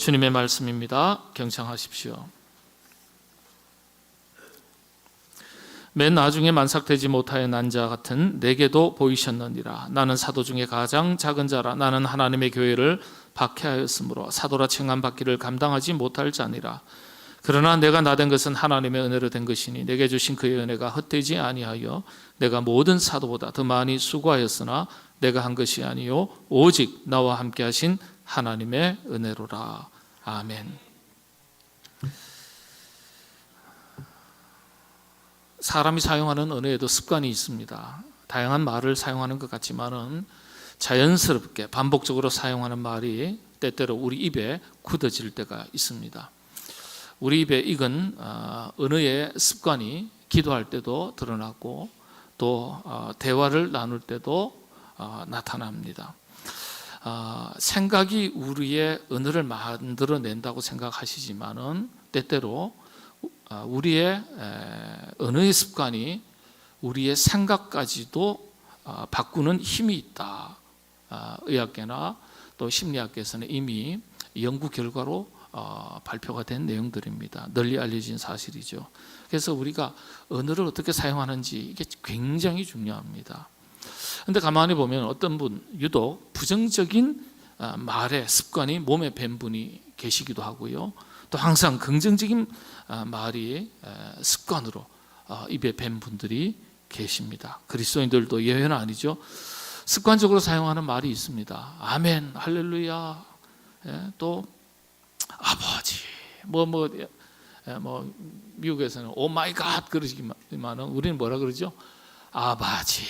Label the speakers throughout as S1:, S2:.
S1: 주님의 말씀입니다. 경청하십시오. 맨 나중에 만삭되지 못하여 난 자 같은 내게도 보이셨느니라. 나는 사도 중에 가장 작은 자라. 나는 하나님의 교회를 박해하였으므로 사도라 칭함받기를 감당하지 못할 자니라. 그러나 내가 나된 것은 하나님의 은혜로 된 것이니 내게 주신 그의 은혜가 헛되지 아니하여 내가 모든 사도보다 더 많이 수고하였으나 내가 한 것이 아니요 오직 나와 함께 하신 하나님의 은혜로라. 아멘. 사람이 사용하는 언어에도 습관이 있습니다. 다양한 말을 사용하는 것 같지만은 자연스럽게 반복적으로 사용하는 말이 때때로 우리 입에 굳어질 때가 있습니다. 우리 입에 익은 언어의 습관이 기도할 때도 드러나고 또 대화를 나눌 때도 나타납니다. 생각이 우리의 언어를 만들어낸다고 생각하시지만은 때때로 우리의 언어의 습관이 우리의 생각까지도 바꾸는 힘이 있다. 의학계나 또 심리학계에서는 이미 연구 결과로 발표가 된 내용들입니다. 널리 알려진 사실이죠. 그래서 우리가 언어를 어떻게 사용하는지 이게 굉장히 중요합니다. 그런데 가만히 보면 어떤 분 유독 부정적인 말의 습관이 몸에 밴 분이 계시기도 하고요. 또 항상 긍정적인 말이 습관으로 입에 밴 분들이 계십니다. 그리스도인들도 예외는 아니죠. 습관적으로 사용하는 말이 있습니다. 아멘, 할렐루야, 또 아버지, 미국에서는 오 마이 갓 그러시지만은 우리는 뭐라 그러죠? 아버지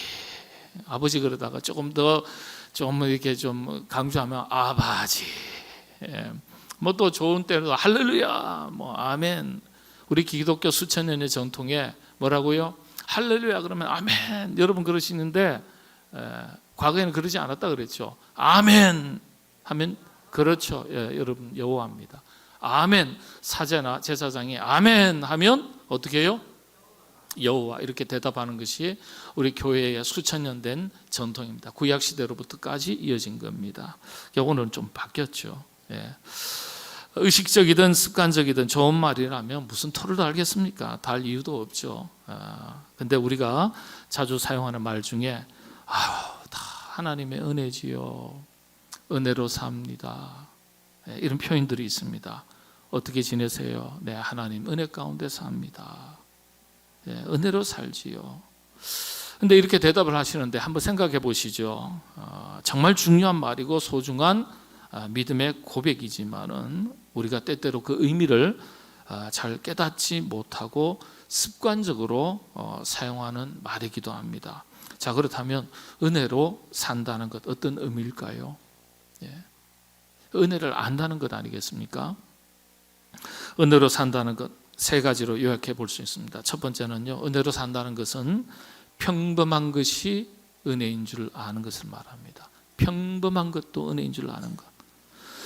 S1: 그러다가 조금 이렇게 좀 강조하면 아버지. 뭐 또 좋은 때로 할렐루야, 아멘. 우리 기독교 수천 년의 전통에 뭐라고요? 할렐루야 그러면 아멘. 여러분 그러시는데 과거에는 그러지 않았다 그랬죠. 아멘 하면 그렇죠. 여러분 여호와입니다. 아멘. 사제나 제사장이 아멘 하면 어떻게 해요? 여호와 이렇게 대답하는 것이 우리 교회의 수천 년 된 전통입니다. 구약 시대로부터까지 이어진 겁니다. 요거는 좀 바뀌었죠. 의식적이든 습관적이든 좋은 말이라면 무슨 토를 달겠습니까? 달 이유도 없죠. 근데 우리가 자주 사용하는 말 중에 다 하나님의 은혜지요, 은혜로 삽니다, 이런 표현들이 있습니다. 어떻게 지내세요? 네, 하나님 은혜 가운데 삽니다. 은혜로 살지요. 근데 이렇게 대답을 하시는데 한번 생각해 보시죠. 정말 중요한 말이고 소중한 믿음의 고백이지만은 우리가 때때로 그 의미를 잘 깨닫지 못하고 습관적으로 사용하는 말이기도 합니다. 자, 그렇다면 은혜로 산다는 것 어떤 의미일까요? 은혜를 안다는 것 아니겠습니까? 은혜로 산다는 것 세 가지로 요약해 볼 수 있습니다. 첫 번째는요, 은혜로 산다는 것은 평범한 것이 은혜인 줄 아는 것을 말합니다. 평범한 것도 은혜인 줄 아는 것.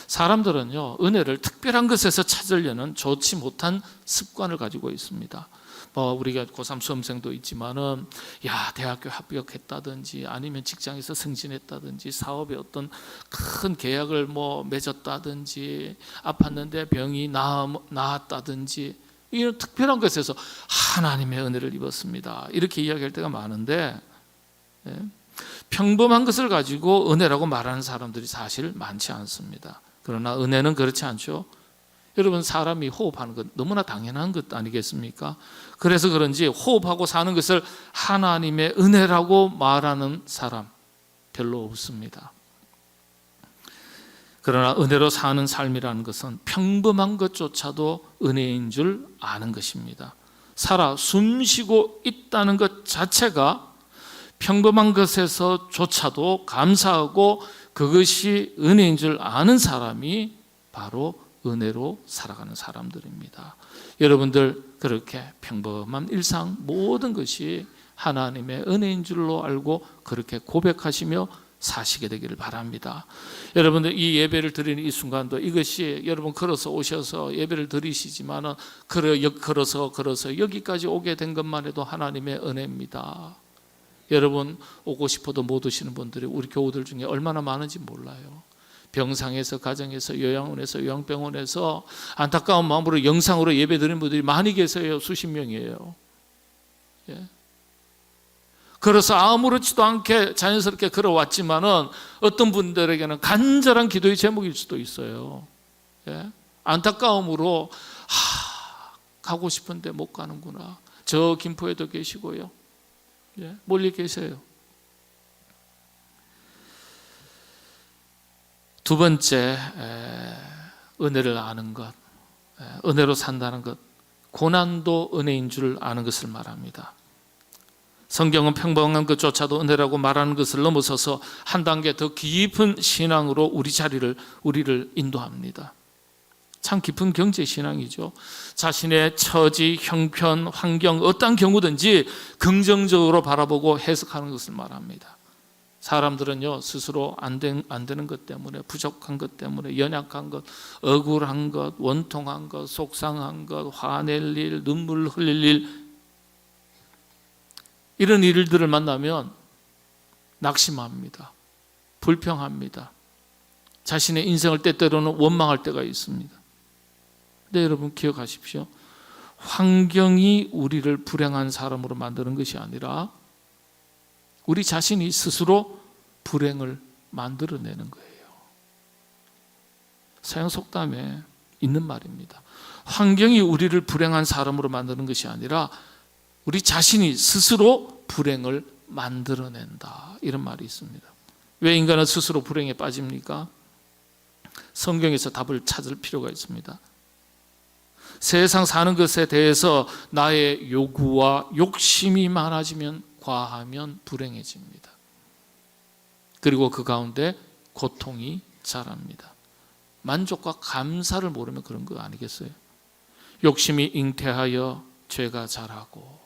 S1: 사람들은요, 은혜를 특별한 것에서 찾으려는 좋지 못한 습관을 가지고 있습니다. 우리가 고3 수험생도 있지만은, 대학교 합격했다든지, 아니면 직장에서 승진했다든지, 사업에 어떤 큰 계약을 맺었다든지, 아팠는데 병이 나았다든지, 이런 특별한 것에서 하나님의 은혜를 입었습니다. 이렇게 이야기할 때가 많은데, 평범한 것을 가지고 은혜라고 말하는 사람들이 사실 많지 않습니다. 그러나 은혜는 그렇지 않죠. 여러분, 사람이 호흡하는 것 너무나 당연한 것 아니겠습니까? 그래서 그런지 호흡하고 사는 것을 하나님의 은혜라고 말하는 사람 별로 없습니다. 그러나 은혜로 사는 삶이라는 것은 평범한 것조차도 은혜인 줄 아는 것입니다. 살아 숨쉬고 있다는 것 자체가 평범한 것에서조차도 감사하고 그것이 은혜인 줄 아는 사람이 바로 은혜로 살아가는 사람들입니다. 여러분들 그렇게 평범한 일상 모든 것이 하나님의 은혜인 줄로 알고 그렇게 고백하시며 사시게 되기를 바랍니다. 여러분들 이 예배를 드리는 이 순간도 이것이 여러분 걸어서 오셔서 예배를 드리시지만은 걸어서 여기까지 오게 된 것만 해도 하나님의 은혜입니다. 여러분 오고 싶어도 못 오시는 분들이 우리 교우들 중에 얼마나 많은지 몰라요. 병상에서, 가정에서, 요양원에서, 요양병원에서 안타까운 마음으로 영상으로 예배드리는 분들이 많이 계세요. 수십 명이에요. 예. 걸어서 아무렇지도 않게 자연스럽게 걸어왔지만은 어떤 분들에게는 간절한 기도의 제목일 수도 있어요. 예. 안타까움으로 가고 싶은데 못 가는구나. 저 김포에도 계시고요. 예. 멀리 계세요. 두 번째, 은혜를 아는 것, 은혜로 산다는 것, 고난도 은혜인 줄 아는 것을 말합니다. 성경은 평범한 것조차도 은혜라고 말하는 것을 넘어서서 한 단계 더 깊은 신앙으로 우리를 인도합니다. 참 깊은 경제신앙이죠. 자신의 처지, 형편, 환경, 어떤 경우든지 긍정적으로 바라보고 해석하는 것을 말합니다. 사람들은요, 스스로 안 되는 것 때문에, 부족한 것 때문에, 연약한 것, 억울한 것, 원통한 것, 속상한 것, 화낼 일, 눈물 흘릴 일, 이런 일들을 만나면 낙심합니다. 불평합니다. 자신의 인생을 때때로는 원망할 때가 있습니다. 근데 여러분 기억하십시오. 환경이 우리를 불행한 사람으로 만드는 것이 아니라 우리 자신이 스스로 불행을 만들어내는 거예요. 서양 속담에 있는 말입니다. 환경이 우리를 불행한 사람으로 만드는 것이 아니라 우리 자신이 스스로 불행을 만들어낸다, 이런 말이 있습니다. 왜 인간은 스스로 불행에 빠집니까? 성경에서 답을 찾을 필요가 있습니다. 세상 사는 것에 대해서 나의 요구와 욕심이 많아지면, 과하면 불행해집니다. 그리고 그 가운데 고통이 자랍니다. 만족과 감사를 모르면 그런 거 아니겠어요? 욕심이 잉태하여 죄가 자라고,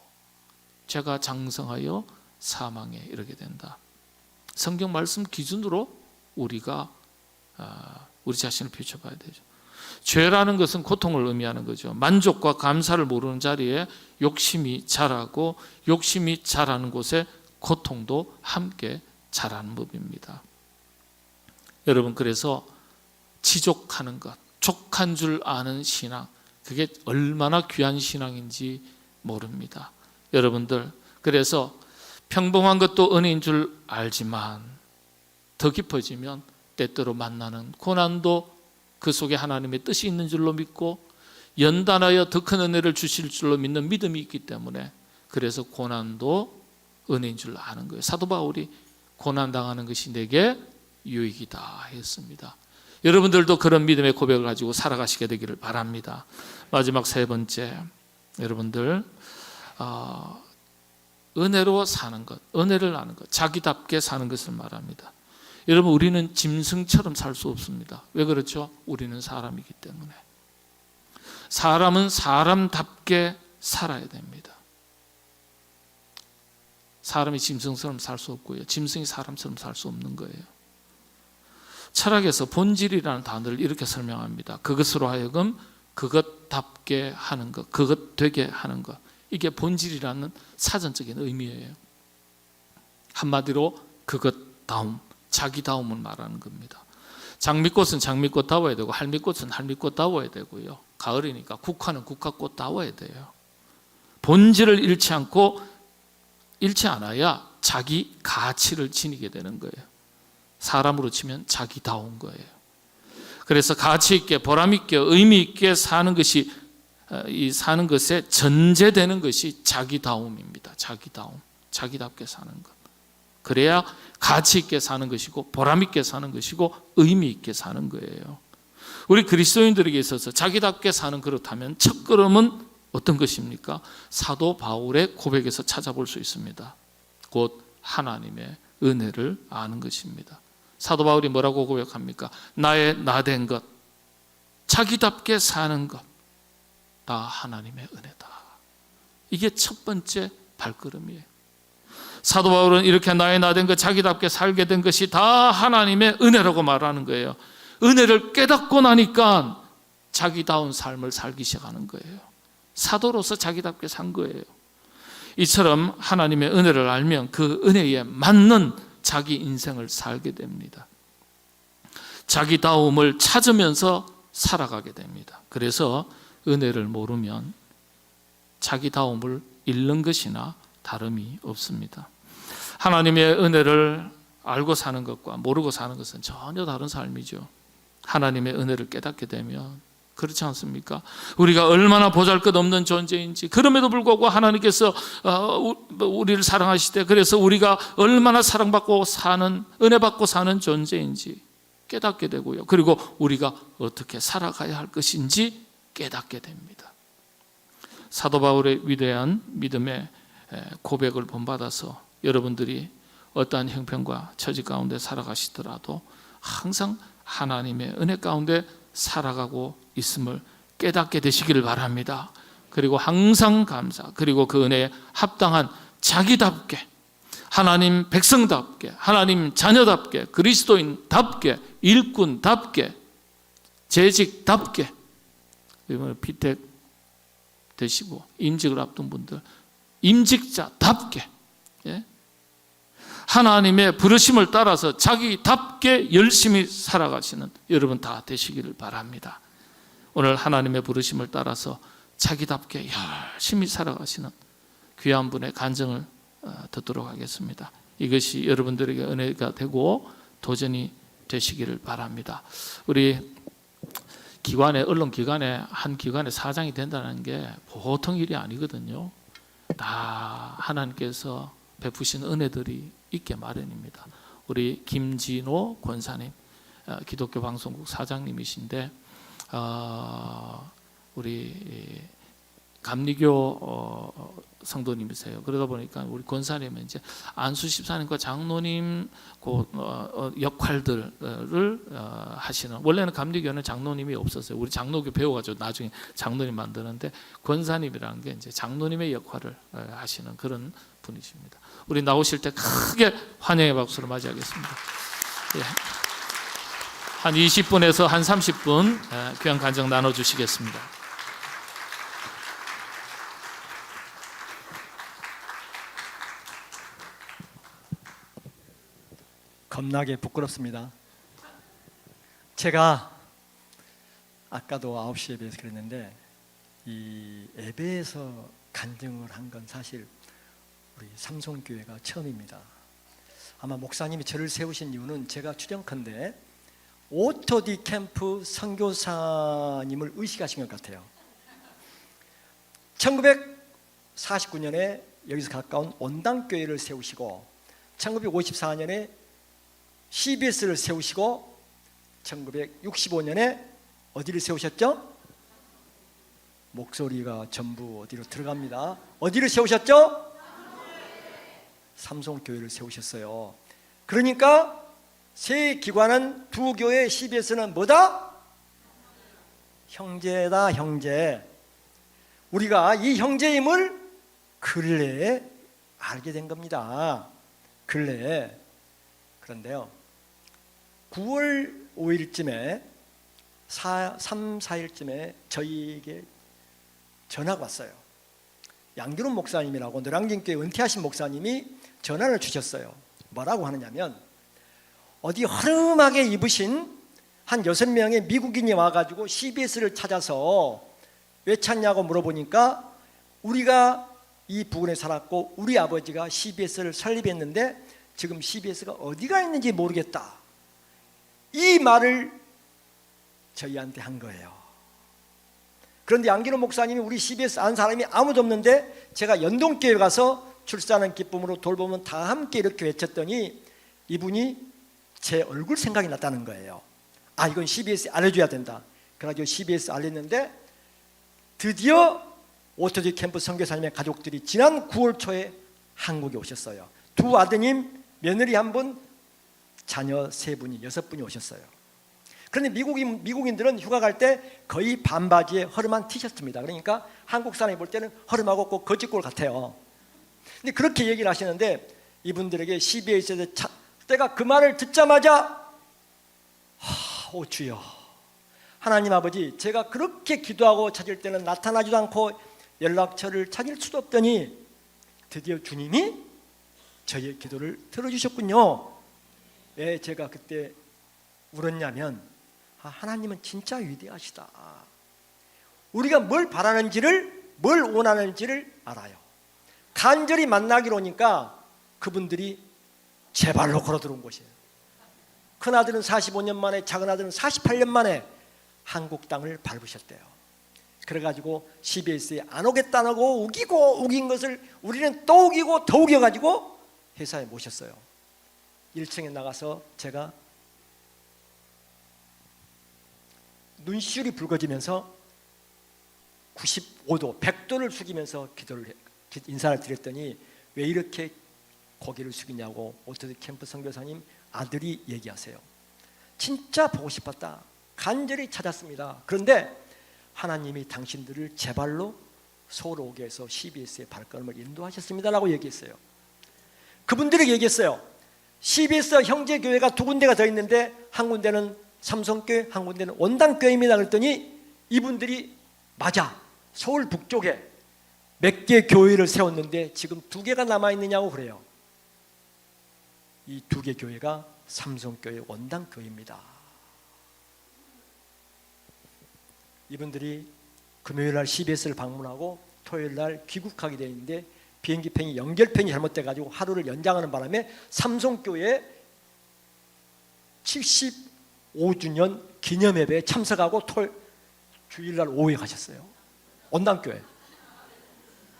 S1: 죄가 장성하여 사망에 이르게 된다. 성경 말씀 기준으로 우리가 우리 자신을 비춰봐야 되죠. 죄라는 것은 고통을 의미하는 거죠. 만족과 감사를 모르는 자리에 욕심이 자라고, 욕심이 자라는 곳에 고통도 함께 자라는 법입니다. 여러분, 그래서 지족하는 것, 족한 줄 아는 신앙, 그게 얼마나 귀한 신앙인지 모릅니다. 여러분들, 그래서 평범한 것도 은혜인 줄 알지만 더 깊어지면 때때로 만나는 고난도 그 속에 하나님의 뜻이 있는 줄로 믿고 연단하여 더 큰 은혜를 주실 줄로 믿는 믿음이 있기 때문에, 그래서 고난도 은혜인 줄 아는 거예요. 사도 바울이 고난당하는 것이 내게 유익이다 했습니다. 여러분들도 그런 믿음의 고백을 가지고 살아가시게 되기를 바랍니다. 마지막 세 번째, 여러분들 은혜로 사는 것, 은혜를 아는 것, 자기답게 사는 것을 말합니다. 여러분, 우리는 짐승처럼 살 수 없습니다. 왜 그렇죠? 우리는 사람이기 때문에. 사람은 사람답게 살아야 됩니다. 사람이 짐승처럼 살 수 없고요, 짐승이 사람처럼 살 수 없는 거예요. 철학에서 본질이라는 단어를 이렇게 설명합니다. 그것으로 하여금 그것답게 하는 것, 그것 되게 하는 것, 이게 본질이라는 사전적인 의미예요. 한마디로 그것다움, 자기다움을 말하는 겁니다. 장미꽃은 장미꽃다워야 되고, 할미꽃은 할미꽃다워야 되고요, 가을이니까 국화는 국화꽃다워야 돼요. 본질을 잃지 않아야 자기 가치를 지니게 되는 거예요. 사람으로 치면 자기다운 거예요. 그래서 가치 있게, 보람 있게, 의미 있게 사는 것이, 이 사는 것에 전제되는 것이 자기다움입니다. 자기다움, 자기답게 사는 것. 그래야 가치 있게 사는 것이고, 보람 있게 사는 것이고, 의미 있게 사는 거예요. 우리 그리스도인들에게 있어서 자기답게 사는, 그렇다면 첫 걸음은 어떤 것입니까? 사도 바울의 고백에서 찾아볼 수 있습니다. 곧 하나님의 은혜를 아는 것입니다. 사도 바울이 뭐라고 고백합니까? 나의 나된 것, 자기답게 사는 것, 다 하나님의 은혜다. 이게 첫 번째 발걸음이에요. 사도 바울은 이렇게 나의 나된 것, 자기답게 살게 된 것이 다 하나님의 은혜라고 말하는 거예요. 은혜를 깨닫고 나니까 자기다운 삶을 살기 시작하는 거예요. 사도로서 자기답게 산 거예요. 이처럼 하나님의 은혜를 알면 그 은혜에 맞는 자기 인생을 살게 됩니다. 자기다움을 찾으면서 살아가게 됩니다. 그래서 은혜를 모르면 자기다움을 잃는 것이나 다름이 없습니다. 하나님의 은혜를 알고 사는 것과 모르고 사는 것은 전혀 다른 삶이죠. 하나님의 은혜를 깨닫게 되면, 그렇지 않습니까? 우리가 얼마나 보잘것없는 존재인지, 그럼에도 불구하고 하나님께서 우리를 사랑하시되, 그래서 우리가 얼마나 사랑받고 사는, 은혜받고 사는 존재인지 깨닫게 되고요. 그리고 우리가 어떻게 살아가야 할 것인지 깨닫게 됩니다. 사도 바울의 위대한 믿음의 고백을 본받아서 여러분들이 어떠한 형편과 처지 가운데 살아가시더라도 항상 하나님의 은혜 가운데 살아가고 있음을 깨닫게 되시기를 바랍니다. 그리고 항상 감사, 그리고 그 은혜에 합당한 자기답게, 하나님 백성답게, 하나님 자녀답게, 그리스도인답게, 일꾼답게, 재직답게, 피택 되시고 임직을 앞둔 분들 임직자답게, 하나님의 부르심을 따라서 자기답게 열심히 살아가시는 여러분 다 되시기를 바랍니다. 오늘 하나님의 부르심을 따라서 자기답게 열심히 살아가시는 귀한 분의 간증을 듣도록 하겠습니다. 이것이 여러분들에게 은혜가 되고 도전이 되시기를 바랍니다. 우리 기관에, 언론기관에 한 기관의 사장이 된다는 게 보통 일이 아니거든요. 다 하나님께서 베푸신 은혜들이 있게 마련입니다. 우리 김진호 권사님, 기독교 방송국 사장님이신데 우리 감리교 성도님이세요. 그러다 보니까 우리 권사님은 이제 안수 집사님과 장로님 역할들을 하시는, 원래는 감리교는 장로님이 없었어요. 우리 장로교 배워가지고 나중에 장로님 만드는데, 권사님이라는 게 이제 장로님의 역할을 하시는 그런 분이십니다. 우리 나오실 때 크게 환영의 박수로 맞이하겠습니다. 예. 한 20분에서 한 30분 귀한 간증 나눠주시겠습니다.
S2: 겁나게 부끄럽습니다. 제가 아까도 9시 예배에서 그랬는데, 이 예배에서 간증을 한 건 사실 우리 삼성교회가 처음입니다. 아마 목사님이 저를 세우신 이유는 제가 추정컨대 오토디 캠프 선교사님을 의식하신 것 같아요. 1949년에 여기서 가까운 온당교회를 세우시고, 1954년에 CBS를 세우시고, 1965년에 어디를 세우셨죠? 목소리가 전부 어디로 들어갑니다. 어디를 세우셨죠? 삼성교회를 세우셨어요. 그러니까 세 기관은, 두 교회, CBS는 뭐다? 형제다, 형제. 우리가 이 형제임을 근래에 알게 된 겁니다. 근래에. 그런데요, 9월 5일쯤에 3, 4일쯤에 저희에게 전화가 왔어요. 양규름 목사님이라고 노량진교회 은퇴하신 목사님이 전화를 주셨어요. 뭐라고 하느냐면, 어디 허름하게 입으신 한 6명의 미국인이 와가지고 CBS를 찾아서 왜 찾냐고 물어보니까, 우리가 이 부근에 살았고 우리 아버지가 CBS를 설립했는데 지금 CBS가 어디가 있는지 모르겠다, 이 말을 저희한테 한 거예요. 그런데 양기로 목사님이 우리 CBS 아는 사람이 아무도 없는데, 제가 연동교회 가서 출산은 기쁨으로 돌보면 다 함께 이렇게 외쳤더니 이분이 제 얼굴 생각이 났다는 거예요. 아, 이건 CBS에 알려줘야 된다. 그래가지고 CBS 알렸는데, 드디어 오토지 캠프 선교사님의 가족들이 지난 9월 초에 한국에 오셨어요. 두 아드님, 며느리 한 분, 자녀 3분이, 6분이 오셨어요. 그런데 미국인들은 휴가 갈 때 거의 반바지에 허름한 티셔츠입니다. 그러니까 한국 사람이 볼 때는 허름하고 꼭 거짓골 같아요. 근데 그렇게 얘기를 하시는데, 이분들에게 CBS에서 때가 그 말을 듣자마자, 오 주여, 하나님 아버지, 제가 그렇게 기도하고 찾을 때는 나타나지도 않고 연락처를 찾을 수도 없더니 드디어 주님이 저희의 기도를 들어주셨군요. 예, 제가 그때 울었냐면 하나님은 진짜 위대하시다. 우리가 뭘 바라는지를, 뭘 원하는지를 알아요. 간절히 만나기로 오니까 그분들이 제 발로 걸어 들어온 것이에요. 큰아들은 45년 만에, 작은아들은 48년 만에 한국 땅을 밟으셨대요. 그래가지고 CBS에 안 오겠다고 우기고 우긴 것을 우리는 또 우기고 더 우겨가지고 회사에 모셨어요. 1층에 나가서 제가 눈시울이 붉어지면서 95도, 100도를 숙이면서 인사를 드렸더니 왜 이렇게 고개를 숙이냐고 오토드 캠프 선교사님 아들이 얘기하세요. 진짜 보고 싶었다. 간절히 찾았습니다. 그런데 하나님이 당신들을 제 발로 서울 오게 해서 CBS의 발걸음을 인도하셨습니다라고 얘기했어요. 그분들에게 얘기했어요. CBS 형제교회가 두 군데가 더 있는데 한 군데는 삼성교회, 한 군데는 원당교회입니다. 그랬더니 이분들이 맞아, 서울 북쪽에 몇 개 교회를 세웠는데 지금 2개가 남아있느냐고 그래요. 이 2개 교회가 삼성교회, 원당교회입니다. 이분들이 금요일날 CBS를 방문하고 토요일날 귀국하게 되어 있는데 비행기편이 연결편이 잘못돼가지고 하루를 연장하는 바람에 삼성교회 75주년 기념예배에 참석하고 주일날 오후에 가셨어요. 원당교회.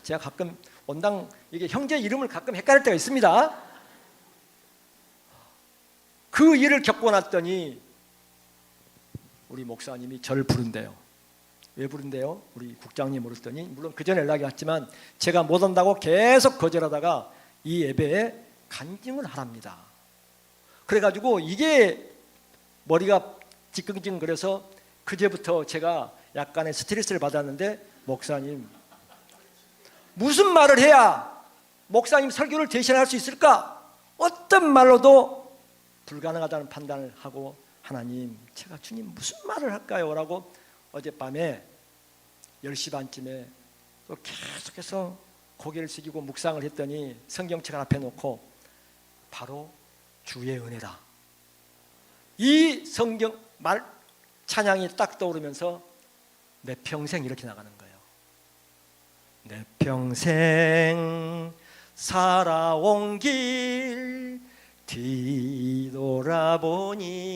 S2: 제가 가끔 원당 이게 형제 이름을 가끔 헷갈릴 때가 있습니다. 그 일을 겪고 났더니 우리 목사님이 저를 부른대요. 왜 부른대요? 우리 국장님 물었더니 물론 그 전에 연락이 왔지만 제가 못 온다고 계속 거절하다가 이 예배에 간증을 하랍니다. 그래가지고 이게 머리가 지끈지끈거려서 그제부터 제가 약간의 스트레스를 받았는데 목사님 무슨 말을 해야 목사님 설교를 대신할 수 있을까? 어떤 말로도 불가능하다는 판단을 하고 하나님 제가 주님 무슨 말을 할까요? 라고 어젯밤에 10시 반쯤에 또 계속해서 고개를 숙이고 묵상을 했더니 성경책 앞에 놓고 바로 주의 은혜다. 이 성경 말 찬양이 딱 떠오르면서 내 평생 이렇게 나가는 거예요. 내 평생 살아온 길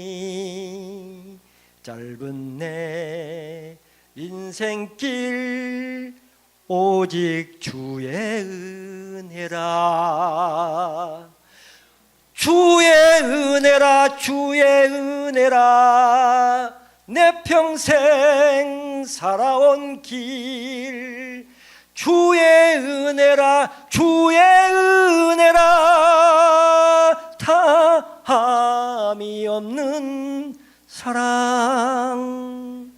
S2: 뒤돌아보니 짧은 내 인생길 오직 주의 은혜라. 주의 은혜라, 주의 은혜라. 내 평생 살아온 길 주의 은혜라, 주의 은혜라. 다함이 없는 사랑.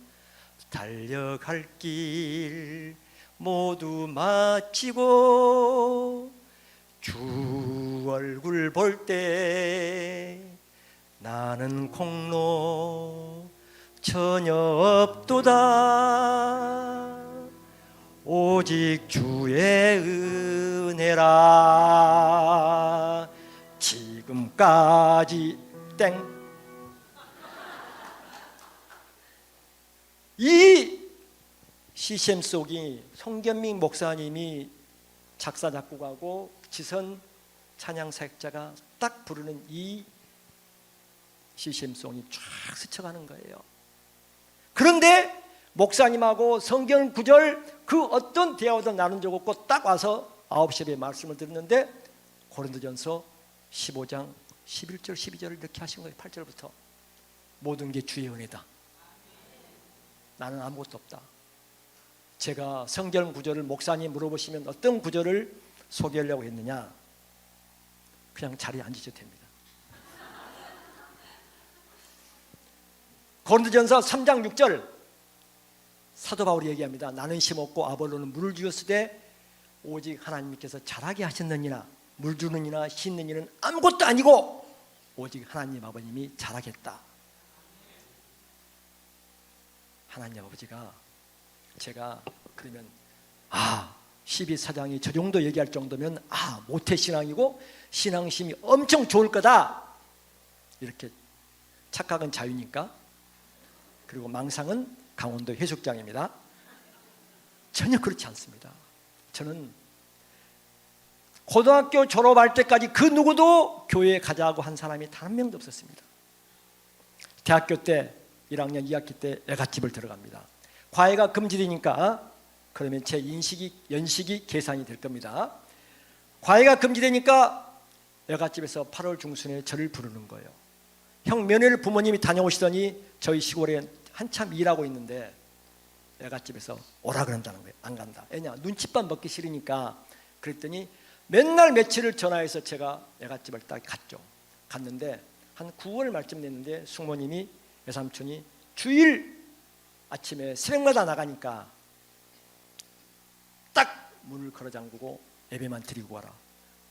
S2: 달려갈 길 모두 마치고 주 얼굴 볼 때 나는 공로 전혀 없도다. 오직 주의 은혜라. 지금까지 땡. 이 CCM 속이 송견민 목사님이 작사 작곡하고 지선 찬양사역자가 딱 부르는 이 CCM송이 쫙 스쳐가는 거예요. 그런데 목사님하고 성경 구절 그 어떤 대화도 나눈 적 없고 딱 와서 9시에 말씀을 듣는데 고린도전서 15장 11절 12절을 이렇게 하신 거예요. 8절부터 모든 게 주의 은혜다. 나는 아무것도 없다. 제가 성경 구절을 목사님 물어보시면 어떤 구절을 소개하려고 했느냐? 그냥 자리에 앉으셔도 됩니다. 고린도전서 3장 6절 사도 바울이 얘기합니다. 나는 심었고 아볼로는 물을 주었으되 오직 하나님께서 자라게 하셨느니라. 물 주는 이나 씻는 이는 아무것도 아니고 오직 하나님 아버님이 자라겠다. 하나님 아버지가 제가 그러면 CB사장이 저 정도 얘기할 정도면 모태신앙이고 신앙심이 엄청 좋을 거다. 이렇게 착각은 자유니까. 그리고 망상은 강원도 해수욕장입니다. 전혀 그렇지 않습니다. 저는 고등학교 졸업할 때까지 그 누구도 교회에 가자고 한 사람이 단 한 명도 없었습니다. 대학교 때 1학년 2학기 때 애갓집을 들어갑니다. 과외가 금지되니까 그러면 제 연식이 계산이 될 겁니다. 과외가 금지되니까 애갓집에서 8월 중순에 저를 부르는 거예요. 형 며느리를 부모님이 다녀오시더니 저희 시골에 한참 일하고 있는데 애갓집에서 오라 그런다는 거예요. 안 간다. 왜냐? 눈칫밥 먹기 싫으니까. 그랬더니 맨날 며칠을 전화해서 제가 애갓집을 딱 갔죠. 갔는데 한 9월 말쯤 됐는데 숙모님이, 외삼촌이 주일 아침에 새벽마다 나가니까 딱 문을 걸어 잠그고 예배만 드리고 와라.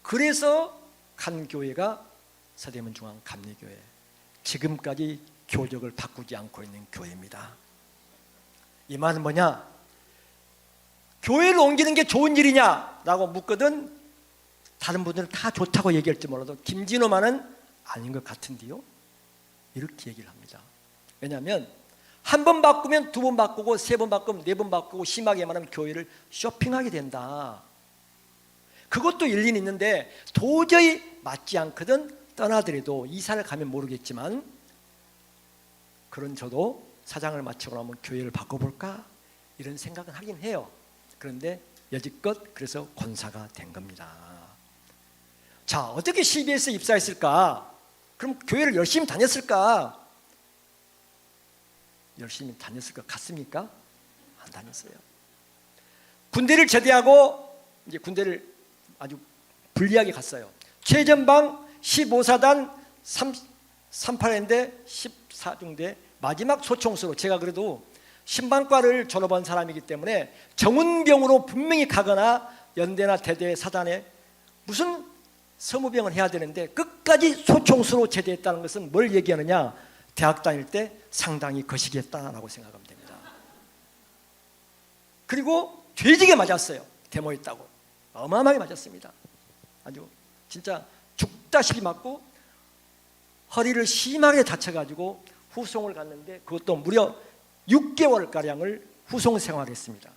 S2: 그래서 간 교회가 서대문 중앙 감리교회. 지금까지 교적을 바꾸지 않고 있는 교회입니다. 이 말은 뭐냐? 교회를 옮기는 게 좋은 일이냐라고 묻거든 다른 분들은 다 좋다고 얘기할지 몰라도 김진호만은 아닌 것 같은데요, 이렇게 얘기를 합니다. 왜냐하면 한 번 바꾸면 두 번 바꾸고 세 번 바꾸면 네 번 바꾸고 심하게 말하면 교회를 쇼핑하게 된다. 그것도 일리는 있는데 도저히 맞지 않거든 떠나더라도 이사를 가면 모르겠지만 그런 저도 사장을 마치고 나면 교회를 바꿔볼까 이런 생각은 하긴 해요. 그런데 여지껏 그래서 권사가 된 겁니다. 자, 어떻게 CBS에 입사했을까? 그럼 교회를 열심히 다녔을까? 열심히 다녔을 것 같습니까? 안 다녔어요. 군대를 제대하고 이제 군대를 아주 불리하게 갔어요. 최전방 15사단 38인데 14중대 마지막 소총수로. 제가 그래도 신방과를 졸업한 사람이기 때문에 정운병으로 분명히 가거나 연대나 대대 사단에 무슨 서무병을 해야 되는데 끝까지 소총수로 제대했다는 것은 뭘 얘기하느냐? 대학 다닐 때 상당히 거시기했다라고 생각하면 됩니다. 그리고 돼지게 맞았어요. 데모했다고 어마어마하게 맞았습니다. 아주 진짜 죽다시피 맞고 허리를 심하게 다쳐가지고 후송을 갔는데 그것도 무려 6개월가량을 후송 생활했습니다.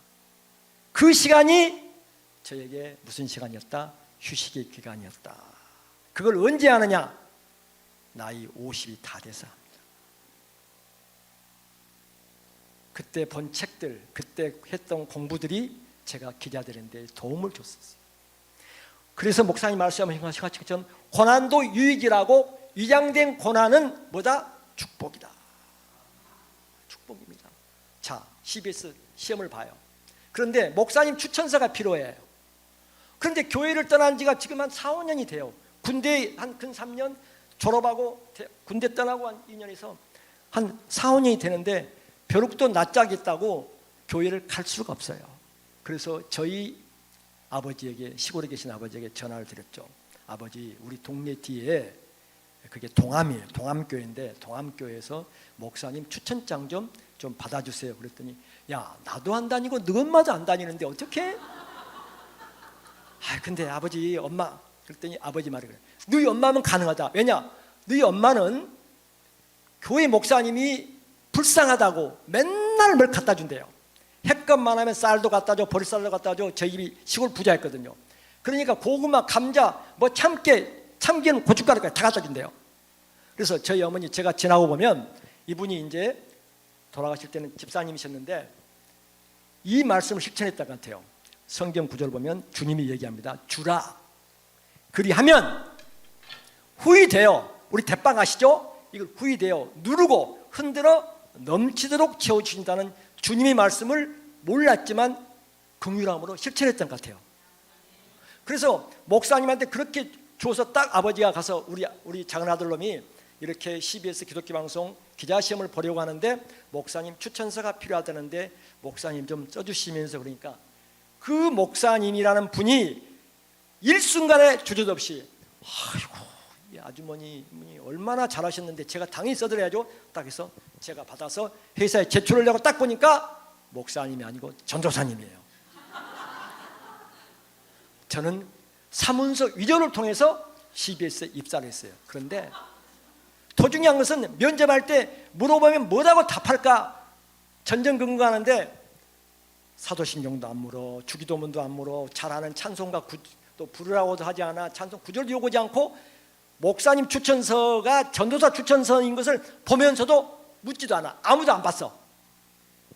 S2: 그 시간이 저에게 무슨 시간이었다? 휴식의 기간이었다. 그걸 언제 하느냐? 나이 50이 다 돼서 합니다. 그때 본 책들, 그때 했던 공부들이 제가 기자들인데 도움을 줬었어요. 그래서 목사님 말씀하신 것처럼 고난도 유익이라고 위장된 고난은 뭐다? 축복이다. 축복입니다. 자, CBS 시험을 봐요. 그런데 목사님 추천서가 필요해요. 그런데 교회를 떠난 지가 지금 한 4, 5년이 돼요. 군대 한 근 3년 졸업하고 군대 떠나고 한 2년에서 한 4, 5년이 되는데 벼룩도 낯짝있다고 교회를 갈 수가 없어요. 그래서 저희 아버지에게, 시골에 계신 아버지에게 전화를 드렸죠. 아버지, 우리 동네 뒤에 그게 동암이에요. 동암교회인데 동암교회에서 목사님 추천장 좀 받아주세요. 그랬더니 야, 나도 안 다니고 너 엄마도 안 다니는데 어떻게? 근데 아버지, 엄마. 그랬더니 아버지 말이 그래. 너희 엄마면 가능하다. 왜냐? 너희 엄마는 교회 목사님이 불쌍하다고 맨날 뭘 갖다 준대요. 햇것만 하면 쌀도 갖다 줘, 보리쌀도 갖다 줘. 저희 집이 시골 부자였거든요. 그러니까 고구마, 감자, 뭐 참기는 고춧가루까지 다 갖다 준대요. 그래서 저희 어머니 제가 지나고 보면 이분이 이제 돌아가실 때는 집사님이셨는데 이 말씀을 실천했던 것 같아요. 성경 구절을 보면 주님이 얘기합니다. 주라. 그리하면 후히 돼요. 우리 대빵 아시죠? 이걸 후히 돼요. 누르고 흔들어 넘치도록 채워주신다는 주님의 말씀을 몰랐지만 긍휼함으로 실천했던 것 같아요. 그래서 목사님한테 그렇게 줘서 딱 아버지가 가서 우리 작은 아들놈이 이렇게 CBS 기독교 방송 기자시험을 보려고 하는데 목사님 추천서가 필요하다는데 목사님 좀 써주시면서 그러니까 그 목사님이라는 분이 일순간에 주저없이 아이고 이 아주머니 얼마나 잘하셨는데 제가 당연히 써드려야죠. 딱 해서 제가 받아서 회사에 제출하려고 딱 보니까 목사님이 아니고 전도사님이에요. 저는 사문서 위조를 통해서 CBS에 입사를 했어요. 그런데 더 중요한 것은 면접할 때 물어보면 뭐라고 답할까 전전긍긍하는데 사도신경도 안 물어, 주기도문도 안 물어, 잘하는 찬송가 또 부르라고도 하지 않아, 찬송 구절도 요구하지 않고 목사님 추천서가 전도사 추천서인 것을 보면서도 묻지도 않아. 아무도 안 봤어.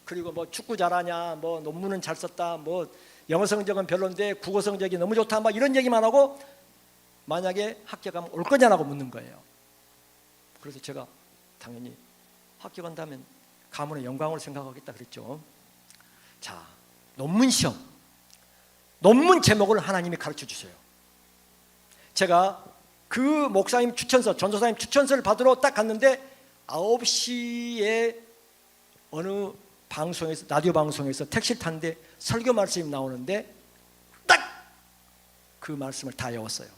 S2: 그리고 뭐 축구 잘하냐, 뭐 논문은 잘 썼다, 뭐 영어 성적은 별론데 국어 성적이 너무 좋다, 막 이런 얘기만 하고 만약에 합격하면 올 거냐라고 묻는 거예요. 그래서 제가 당연히 합격한다면 가문의 영광으로 생각하겠다 그랬죠. 자, 논문 시험, 논문 제목을 하나님이 가르쳐 주세요. 제가 그 목사님 추천서, 전도사님 추천서를 받으러 딱 갔는데 9시에 어느 방송에서, 라디오 방송에서 택시를 탔는데 설교 말씀이 나오는데 딱 그 말씀을 다 외웠어요.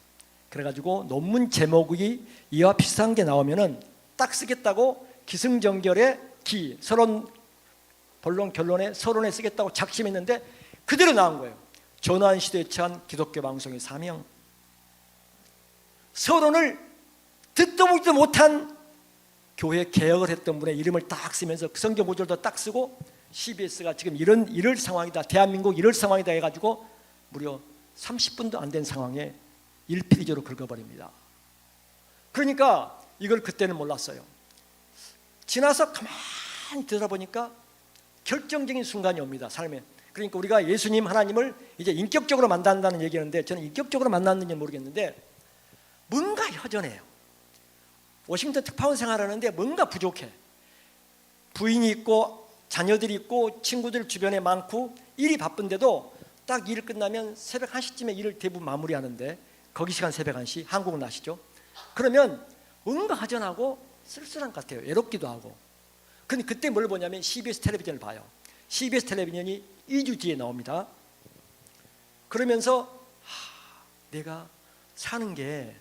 S2: 그래가지고 논문 제목이 이와 비슷한 게 나오면은 딱 쓰겠다고 기승전결에 서론, 본론, 결론에 서론에 쓰겠다고 작심했는데 그대로 나온 거예요. 전환 시대에 처한 기독교 방송의 사명. 서론을 듣도 보지도 못한 교회 개혁을 했던 분의 이름을 딱 쓰면서 그 성경 구절도 딱 쓰고 CBS가 지금 이럴 상황이다, 대한민국 이럴 상황이다 해가지고 무려 30분도 안 된 상황에 1페이지로 긁어버립니다. 그러니까 이걸 그때는 몰랐어요. 지나서 가만히 들어보니까 결정적인 순간이 옵니다, 삶에. 그러니까 우리가 예수님 하나님을 이제 인격적으로 만난다는 얘기하는데 저는 인격적으로 만났는지 모르겠는데 뭔가 허전해요. 워싱턴 특파원 생활하는데 뭔가 부족해. 부인이 있고 자녀들이 있고 친구들 주변에 많고 일이 바쁜데도 딱 일 끝나면 새벽 1시쯤에 일을 대부분 마무리하는데 거기 시간 새벽 1시, 한국은 아시죠? 그러면 뭔가 허전하고 쓸쓸한 것 같아요. 외롭기도 하고. 근데 그때 뭘 보냐면 CBS 텔레비전을 봐요. CBS 텔레비전이 2주 뒤에 나옵니다. 그러면서 내가 사는 게,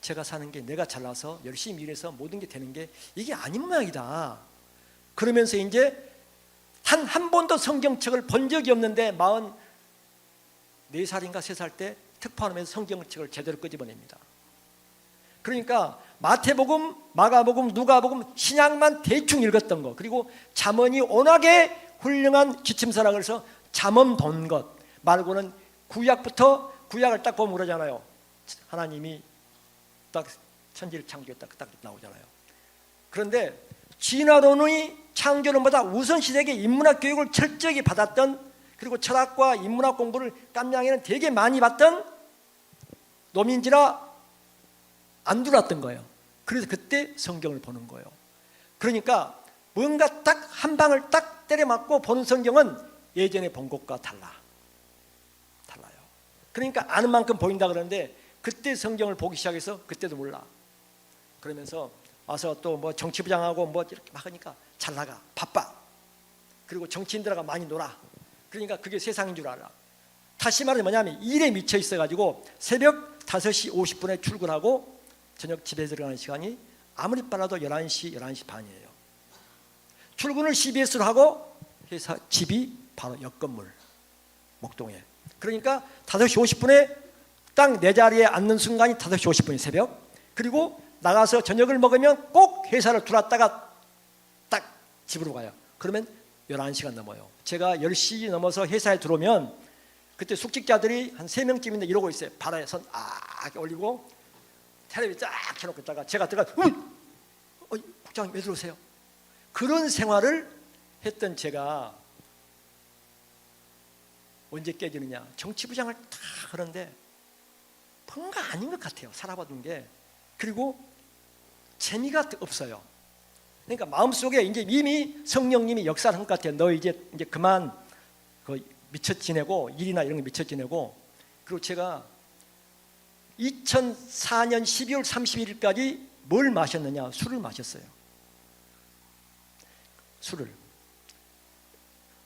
S2: 제가 사는 게 내가 잘나서 열심히 일해서 모든 게 되는 게 이게 아닌 모양이다. 그러면서 이제 한 번도 성경책을 본 적이 없는데 44살인가 3살 때 특파원하면서 성경책을 제대로 끄집어냅니다. 그러니까 마태복음, 마가복음, 누가복음, 신약만 대충 읽었던 거, 그리고 잠언이 워낙에 훌륭한 지침서라 그래서 잠언 본 것 말고는 구약부터, 구약을 딱 보면 그러잖아요. 하나님이 딱 천지를 창조했다 딱 나오잖아요. 그런데 진화론의 창조론보다 우선시대의 인문학 교육을 철저히 받았던, 그리고 철학과 인문학 공부를 깜냥이는 되게 많이 받던 놈인지라 안 들어왔던 거예요. 그래서 그때 성경을 보는 거예요. 그러니까 뭔가 딱 한 방을 딱 때려 맞고 보는 성경은 예전에 본 것과 달라요. 그러니까 아는 만큼 보인다 그러는데 그때 성경을 보기 시작해서 그때도 몰라. 그러면서 와서 또 뭐 정치부장하고 뭐 이렇게 막 하니까 잘 나가, 바빠. 그리고 정치인들하고 많이 놀아. 그러니까 그게 세상인 줄 알아. 다시 말하면 뭐냐면 일에 미쳐 있어가지고 새벽 5시 50분에 출근하고 저녁 집에 들어가는 시간이 아무리 빨라도 11시 반이에요. 출근을 CBS로 하고 회사 집이 바로 옆 건물 목동에. 그러니까 5시 50분에 딱 내 자리에 앉는 순간이 5시 50분이 새벽. 그리고 나가서 저녁을 먹으면 꼭 회사를 들어왔다가 딱 집으로 가요. 그러면 11시가 넘어요. 제가 10시 넘어서 회사에 들어오면 그때 숙직자들이 한 3명쯤인데 이러고 있어요. 바다에 손 올리고 텔레비전 쫙 켜놓고 있다가 제가 들어가 국장님 왜 들어오세요? 그런 생활을 했던 제가 언제 깨지느냐. 정치부장을 다 하는데 뭔가 아닌 것 같아요. 살아봤던 게. 그리고 재미가 없어요. 그러니까 마음속에 이제 이미 성령님이 역사를 한 것 같아요. 너 이제 그만 미쳐 지내고 일이나 이런 거 미쳐 지내고. 그리고 제가 2004년 12월 31일까지 뭘 마셨느냐? 술을 마셨어요.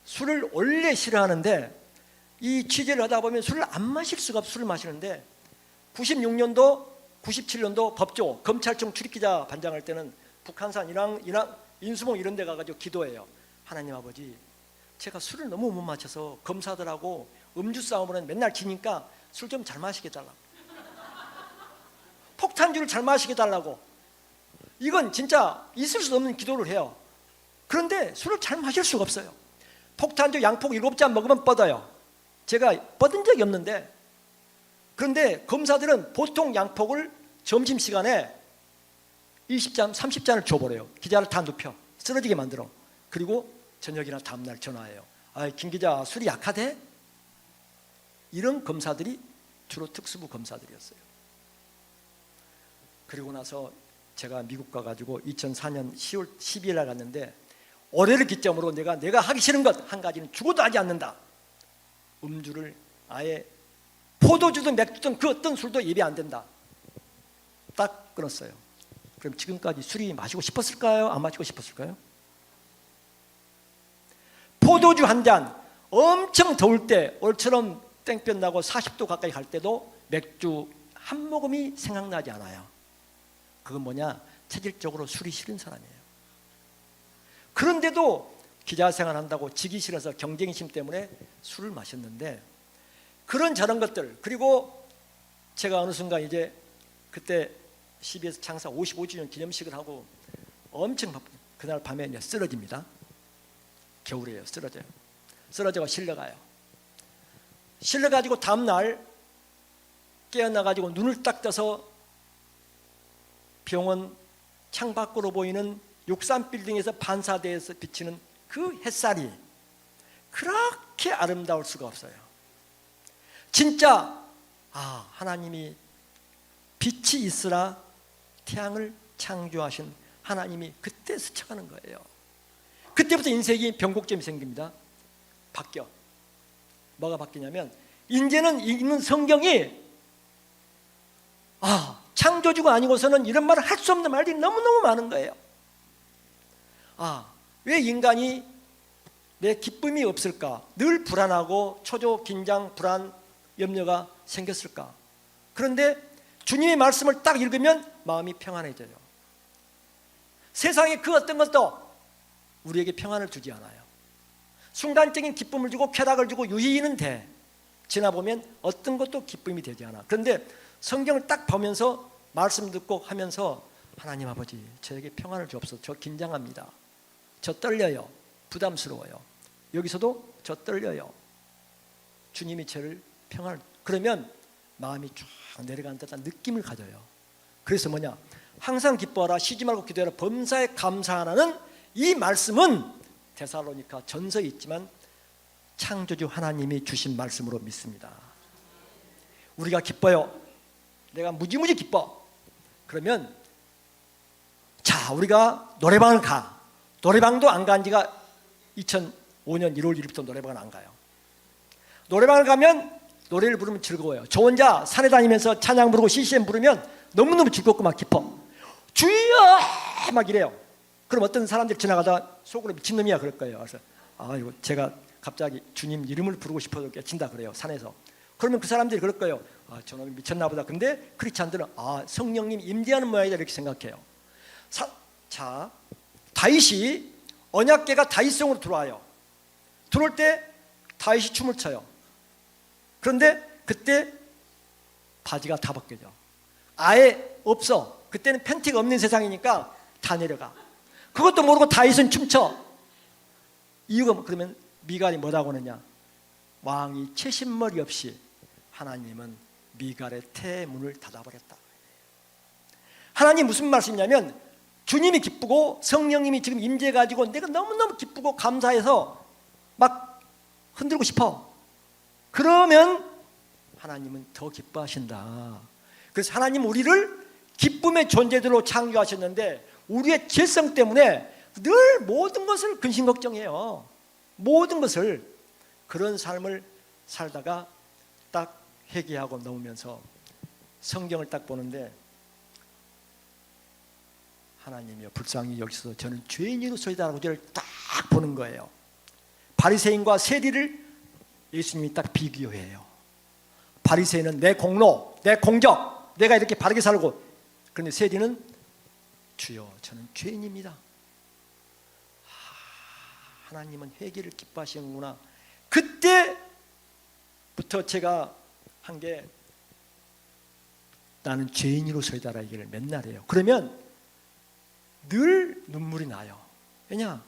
S2: 술을 원래 싫어하는데 이 취재를 하다 보면 술을 안 마실 수가 없어. 술을 마시는데 96년도 97년도 법조 검찰청 출입기자 반장할 때는 북한산 인수봉 이런 데 가가지고 기도해요. 하나님 아버지, 제가 술을 너무 못 마셔서 검사들하고 음주 싸움을 맨날 지니까 술 좀 잘 마시게 달라고, 폭탄주를 잘 마시게 달라고. 이건 진짜 있을 수 없는 기도를 해요. 그런데 술을 잘 마실 수가 없어요. 폭탄주 양폭 7잔 먹으면 뻗어요. 제가 뻗은 적이 없는데, 그런데 검사들은 보통 양폭을 점심시간에 20잔, 30잔을 줘버려요. 기자를 다 눕혀 쓰러지게 만들어. 그리고 저녁이나 다음날 전화해요. 김 기자 술이 약하대? 이런 검사들이 주로 특수부 검사들이었어요. 그리고 나서 제가 미국 가가지고 2004년 10월 12일 날 갔는데, 올해를 기점으로 내가 하기 싫은 것 한 가지는 죽어도 하지 않는다. 음주를 아예, 포도주든 맥주든 그 어떤 술도 예배 안 된다. 딱 끊었어요. 그럼 지금까지 술이 마시고 싶었을까요? 안 마시고 싶었을까요? 포도주 한 잔, 엄청 더울 때, 올처럼 땡볕 나고 40도 가까이 갈 때도 맥주 한 모금이 생각나지 않아요. 그건 뭐냐? 체질적으로 술이 싫은 사람이에요. 그런데도 기자 생활한다고 지기 싫어서 경쟁심 때문에 술을 마셨는데, 그런 저런 것들, 그리고 제가 어느 순간 이제 그때 CBS 창사 55주년 기념식을 하고 엄청 바쁜 그날 밤에 이제 쓰러집니다. 겨울이에요. 쓰러져가 실려가요. 실려가지고 다음날 깨어나가지고 눈을 딱 떠서 병원 창밖으로 보이는 63빌딩에서 반사대에서 비치는 그 햇살이 그렇게 아름다울 수가 없어요. 진짜 하나님이 빛이 있으라 태양을 창조하신 하나님이 그때 스쳐가는 거예요. 그때부터 인생이 변곡점이 생깁니다. 바뀌어. 뭐가 바뀌냐면, 이제는 읽는 성경이 창조주가 아니고서는 이런 말을 할 수 없는 말들이 너무너무 많은 거예요. 왜 인간이 내 기쁨이 없을까? 늘 불안하고 초조, 긴장, 불안, 염려가 생겼을까? 그런데 주님의 말씀을 딱 읽으면 마음이 평안해져요. 세상에 그 어떤 것도 우리에게 평안을 주지 않아요. 순간적인 기쁨을 주고 쾌락을 주고 유희는 돼. 지나보면 어떤 것도 기쁨이 되지 않아. 그런데 성경을 딱 보면서 말씀 듣고 하면서, 하나님 아버지 저에게 평안을 주옵소서. 저 긴장합니다. 저 떨려요. 부담스러워요. 여기서도 저 떨려요. 주님이 저를 평안을, 그러면 마음이 쫙 내려가는 듯한 느낌을 가져요. 그래서 뭐냐? 항상 기뻐하라, 쉬지 말고 기도하라, 범사에 감사하라는 이 말씀은 데살로니가 전서에 있지만 창조주 하나님이 주신 말씀으로 믿습니다. 우리가 기뻐요. 내가 무지무지 기뻐. 그러면 자, 우리가 노래방을 가. 노래방도 안 간 지가 2005년 1월 1일부터 노래방을 안 가요. 노래방을 가면 노래를 부르면 즐거워요. 저 혼자 산에 다니면서 찬양 부르고 CCM 부르면 너무너무 즐겁고 막 기뻐. 주여! 막 이래요. 그럼 어떤 사람들이 지나가다 속으로 미친놈이야 그럴 거예요. 그래서 이거 제가 갑자기 주님 이름을 부르고 싶어서 깨친다 그래요. 산에서. 그러면 그 사람들이 그럴 거예요. 저놈이 미쳤나 보다. 근데 크리스찬들은 성령님 임재하는 모양이다 이렇게 생각해요. 자, 다윗이, 언약궤가 다윗성으로 들어와요. 들어올 때 다윗이 춤을 춰요. 그런데 그때 바지가 다 벗겨져. 아예 없어. 그때는 팬티가 없는 세상이니까 다 내려가. 그것도 모르고 다윗은 춤춰. 이유가 그러면 미갈이 뭐라고 하느냐? 왕이 채신머리 없이 하나님은 미갈의 태문을 닫아버렸다. 하나님 무슨 말씀이냐면, 주님이 기쁘고 성령님이 지금 임재해가지고 내가 너무너무 기쁘고 감사해서 막 흔들고 싶어. 그러면 하나님은 더 기뻐하신다. 그래서 하나님 우리를 기쁨의 존재들로 창조하셨는데, 우리의 죄성 때문에 늘 모든 것을 근심 걱정해요. 모든 것을. 그런 삶을 살다가 딱 회개하고 넘으면서 성경을 딱 보는데, 하나님이여 불쌍히 여기서 저는 죄인으로서이다라고 저를 딱 보는 거예요. 바리새인과 세리를 예수님이 딱 비교해요. 바리새인은 내 공로, 내 공적, 내가 이렇게 바르게 살고, 그런데 세리는 주여 저는 죄인입니다. 하나님은 회개를 기뻐하시는구나. 그때부터 제가 한 게, 나는 죄인으로서이다라는 얘기를 맨날 해요. 그러면 늘 눈물이 나요. 왜냐?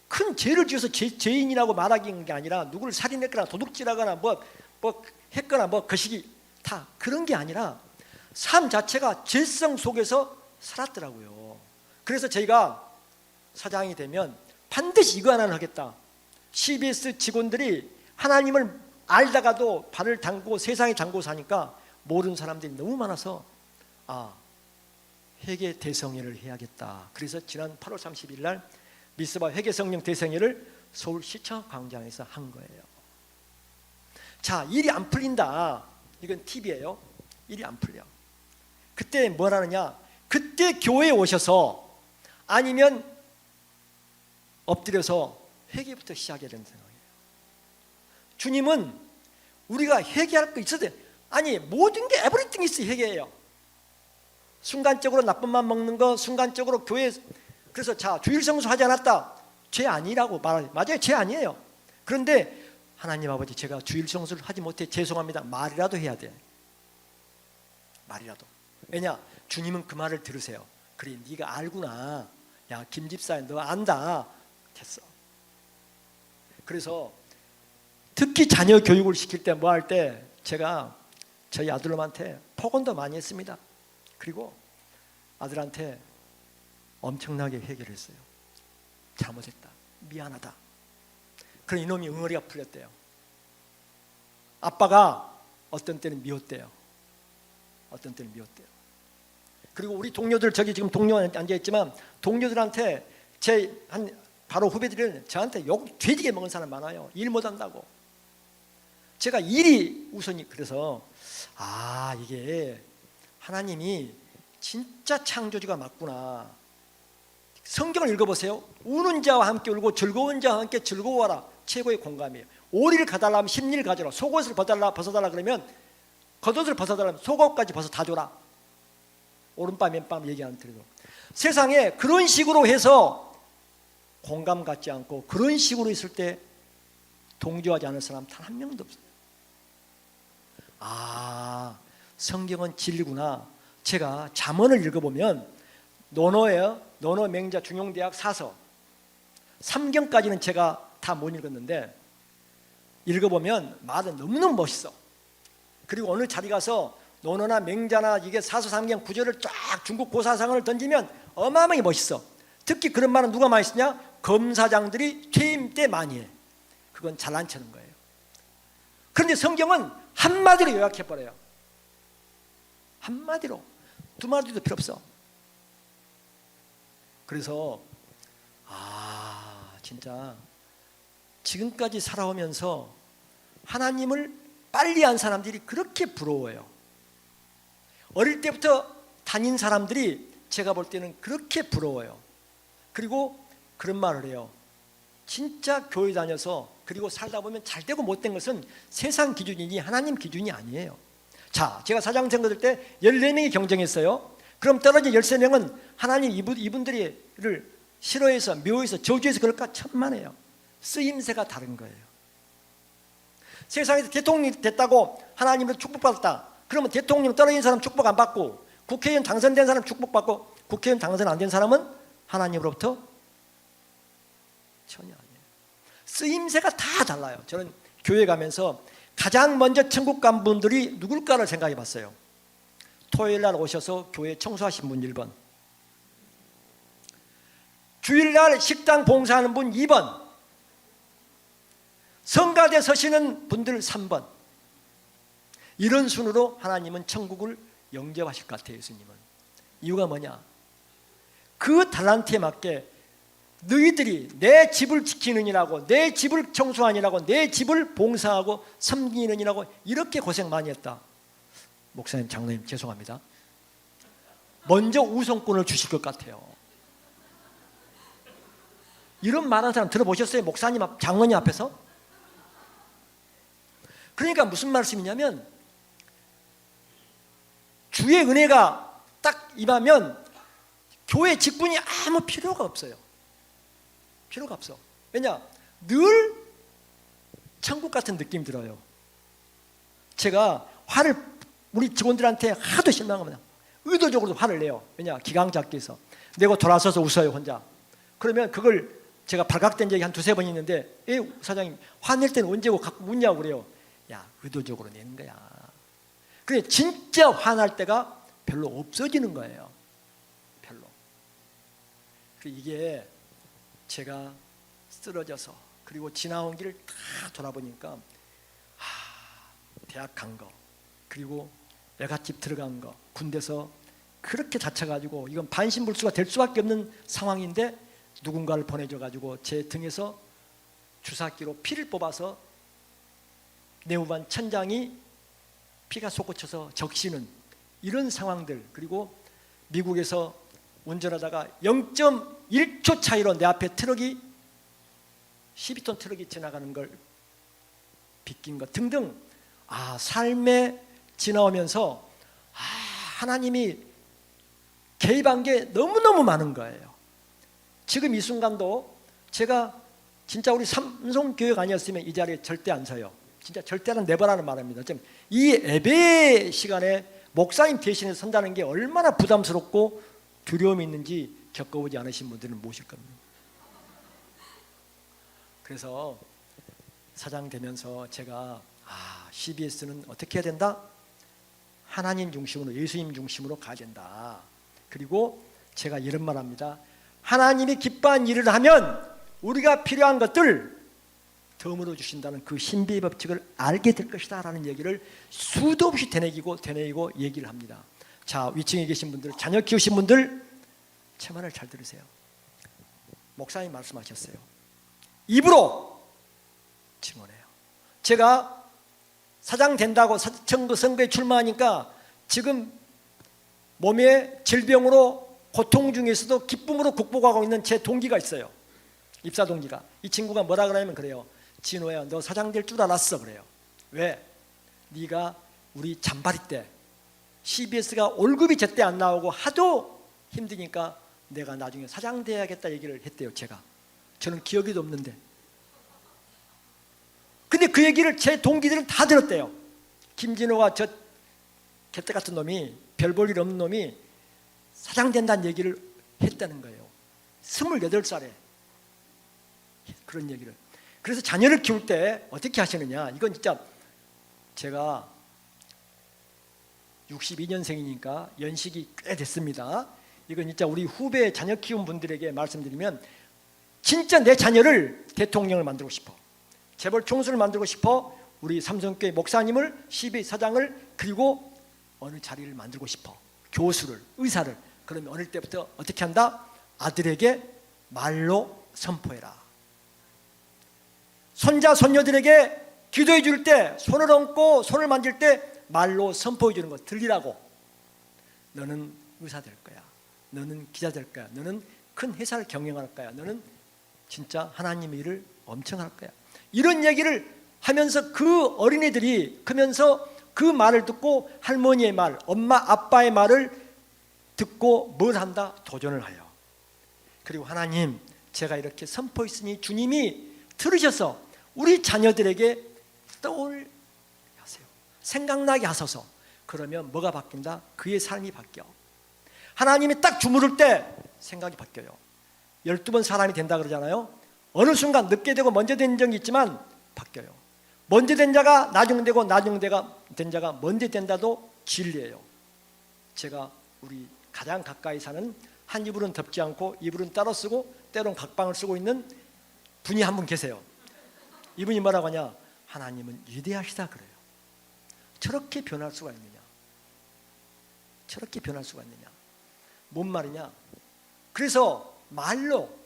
S2: 큰 죄를 지어서 죄인이라고 말하는 게 아니라 누구를 살인했거나 도둑질하거나 뭐 했거나 뭐 거시기 다 그런 게 아니라 삶 자체가 죄성 속에서 살았더라고요. 그래서 저희가 사장이 되면 반드시 이거 하나는 하겠다. CBS 직원들이 하나님을 알다가도 발을 담고 세상에 잠고 사니까 모르는 사람들이 너무 많아서 회개 대성회를 해야겠다. 그래서 지난 8월 30일 날 미스바 회개 성령 대성회를 서울시청 광장에서 한 거예요. 자, 일이 안 풀린다. 이건 팁이에요. 일이 안 풀려. 그때 뭘 하느냐? 그때 교회에 오셔서 아니면 엎드려서 회개부터 시작해야 되는 생각이에요. 주님은 우리가 회개할 거 있어야 돼. 아니 모든 게 에브리띵 있어 회개예요. 순간적으로 나쁜 맘 먹는 거, 순간적으로 교회 그래서 자 주일 성수 하지 않았다. 죄 아니라고 말하죠. 맞아요, 죄 아니에요. 그런데 하나님 아버지 제가 주일 성수를 하지 못해 죄송합니다. 말이라도 해야 돼. 말이라도. 왜냐? 주님은 그 말을 들으세요. 그래 네가 알구나. 야 김집사야 너 안다. 됐어. 그래서 특히 자녀 교육을 시킬 때 뭐 할 때 제가 저희 아들놈한테 폭언도 많이 했습니다. 그리고 아들한테 엄청나게 회개를 했어요. 잘못했다. 미안하다. 그럼 이놈이 응어리가 풀렸대요. 아빠가 어떤 때는 미웠대요. 어떤 때는 미웠대요. 그리고 우리 동료들 저기 지금 동료 앉아있지만 동료들한테 제 한 바로 후배들은 저한테 욕 돼지게 먹은 사람 많아요. 일 못한다고. 제가 일이 우선이. 그래서 이게 하나님이 진짜 창조주가 맞구나. 성경을 읽어보세요. 우는 자와 함께 울고 즐거운 자와 함께 즐거워하라. 최고의 공감이에요. 오리를 가달라면 십리를 가져라. 속옷을 벗어달라 그러면 겉옷을 벗어달라면 속옷까지 벗어 다 줘라. 오른밤 왼밤 얘기하는 대로 세상에 그런 식으로 해서 공감 갖지 않고 그런 식으로 있을 때 동조하지 않을 사람 단 한 명도 없어요. 성경은 진리구나. 제가 잠언을 읽어보면 논어예요. 논어 맹자 중용대학 사서 3경까지는 제가 다 못 읽었는데 읽어보면 말은 너무너무 멋있어. 그리고 어느 자리 가서 논어나 맹자나 이게 사서 3경 구절을 쫙 중국 고사상을 던지면 어마어마하게 멋있어. 특히 그런 말은 누가 많이 쓰냐? 검사장들이 퇴임 때 많이 해. 그건 잘난 체는 거예요. 그런데 성경은 한마디로 요약해버려요. 한마디로. 두 마디도 필요 없어. 그래서 진짜 지금까지 살아오면서 하나님을 빨리 한 사람들이 그렇게 부러워요. 어릴 때부터 다닌 사람들이 제가 볼 때는 그렇게 부러워요. 그리고 그런 말을 해요. 진짜 교회 다녀서 그리고 살다 보면 잘 되고 못된 것은 세상 기준이니 하나님 기준이 아니에요. 자, 제가 사장 선거 될 때 14명이 경쟁했어요. 그럼 떨어진 13명은 하나님 이분들이를 싫어해서 묘해서 저주해서 그럴까? 천만에요. 쓰임새가 다른 거예요. 세상에서 대통령이 됐다고 하나님으로 축복받았다. 그러면 대통령 떨어진 사람 축복 안 받고 국회의원 당선된 사람 축복받고 국회의원 당선 안 된 사람은 하나님으로부터 전혀 아니에요. 쓰임새가 다 달라요. 저는 교회 가면서 가장 먼저 천국 간 분들이 누굴까를 생각해 봤어요. 토요일 날 오셔서 교회 청소하신 분 1번, 주일 날 식당 봉사하는 분 2번, 성가대 서시는 분들 3번. 이런 순으로 하나님은 천국을 영접하실 것 같아요. 예수님은. 이유가 뭐냐? 그 달란트에 맞게 너희들이 내 집을 지키느니라고, 내 집을 청소하느니라고, 내 집을 봉사하고 섬기느니라고 이렇게 고생 많이 했다. 목사님, 장로님 죄송합니다. 먼저 우선권을 주실 것 같아요. 이런 말하는 사람 들어보셨어요? 목사님 장로님 앞에서? 그러니까 무슨 말씀이냐면 주의 은혜가 딱 임하면 교회 직분이 아무 필요가 없어요. 필요가 없어. 왜냐? 늘 천국 같은 느낌이 들어요. 제가 화를 우리 직원들한테 하도 실망합니다. 의도적으로 화를 내요. 왜냐? 기강잡기에서 내고 돌아서서 웃어요 혼자. 그러면 그걸 제가 발각된 적이 한 두세 번 있는데, 사장님 화낼 때는 언제 갖고 웃냐고 그래요. 야, 의도적으로 내는 거야. 그래, 진짜 화날 때가 별로 없어지는 거예요. 별로. 이게 제가 쓰러져서 그리고 지나온 길을 다 돌아보니까 대학 간 거, 그리고 외갓집 들어간 거, 군대서 그렇게 다쳐가지고 이건 반신불수가 될 수밖에 없는 상황인데 누군가를 보내줘가지고 제 등에서 주사기로 피를 뽑아서 내후반 천장이 피가 솟구쳐서 적시는 이런 상황들, 그리고 미국에서 운전하다가 0.1초 차이로 내 앞에 트럭이 12톤 트럭이 지나가는 걸 비낀 것 등등, 삶에 지나오면서 하나님이 개입한 게 너무너무 많은 거예요. 지금 이 순간도 제가 진짜 우리 삼성교육 아니었으면 이 자리에 절대 안 서요. 진짜 절대는 내버라는 말입니다. 지금 이 예배 시간에 목사님 대신에 선다는 게 얼마나 부담스럽고 두려움이 있는지 겪어보지 않으신 분들은 모실 겁니다. 그래서 사장 되면서 제가 CBS는 어떻게 해야 된다? 하나님 중심으로, 예수님 중심으로 가야 된다. 그리고 제가 이런 말 합니다. 하나님이 기뻐한 일을 하면 우리가 필요한 것들 덤으로 주신다는 그 신비의 법칙을 알게 될 것이다 라는 얘기를 수도 없이 되뇌이고 얘기를 합니다. 자, 위층에 계신 분들, 자녀 키우신 분들 제 말을 잘 들으세요. 목사님 말씀하셨어요. 입으로 증언해요. 제가 사장 된다고 선거에 출마하니까 지금 몸의 질병으로 고통 중에서도 기쁨으로 극복하고 있는 제 동기가 있어요. 입사 동기가. 이 친구가 뭐라 그러냐면 그래요. 진호야, 너 사장 될 줄 알았어 그래요. 왜? 네가 우리 잔바리 때 CBS가 월급이 제때 안 나오고 하도 힘드니까 내가 나중에 사장 돼야겠다 얘기를 했대요. 제가. 저는 기억이 없는데. 근데 그 얘기를 제 동기들은 다 들었대요. 김진호가 저 개떼 같은 놈이, 별 볼 일 없는 놈이 사장 된다는 얘기를 했다는 거예요. 28살에 그런 얘기를. 그래서 자녀를 키울 때 어떻게 하시느냐, 이건 진짜 제가 62년생이니까 연식이 꽤 됐습니다. 이건 진짜 우리 후배 자녀 키운 분들에게 말씀드리면, 진짜 내 자녀를 대통령을 만들고 싶어, 재벌 총수를 만들고 싶어, 우리 삼성교회 목사님을, CBS 사장을, 그리고 어느 자리를 만들고 싶어, 교수를, 의사를. 그러면 어릴 때부터 어떻게 한다? 아들에게 말로 선포해라. 손자 손녀들에게 기도해 줄 때, 손을 얹고 손을 만질 때 말로 선포해 주는 거 들리라고. 너는 의사 될 거야, 너는 기자 될 거야, 너는 큰 회사를 경영할 거야, 너는 진짜 하나님의 일을 엄청 할 거야. 이런 얘기를 하면서 그 어린이들이 크면서 그 말을 듣고 할머니의 말, 엄마 아빠의 말을 듣고 뭘 한다? 도전을 해요. 그리고 하나님, 제가 이렇게 선포했으니 주님이 들으셔서 우리 자녀들에게 떠올게 하세요. 생각나게 하소서. 그러면 뭐가 바뀐다? 그의 삶이 바뀌어. 하나님이 딱 주무를 때 생각이 바뀌어요. 12번 사람이 된다 그러잖아요. 어느 순간 늦게 되고 먼저 된 적이 있지만 바뀌어요. 먼저 된 자가 나중 되고 나중 된 자가 먼저 된다도 진리예요. 제가 우리 가장 가까이 사는, 한 이불은 덮지 않고 이불은 따로 쓰고 때론 각방을 쓰고 있는 분이 한 분 계세요. 이분이 뭐라고 하냐? 하나님은 위대하시다 그래요. 저렇게 변할 수가 있느냐? 저렇게 변할 수가 있느냐? 뭔 말이냐? 그래서 말로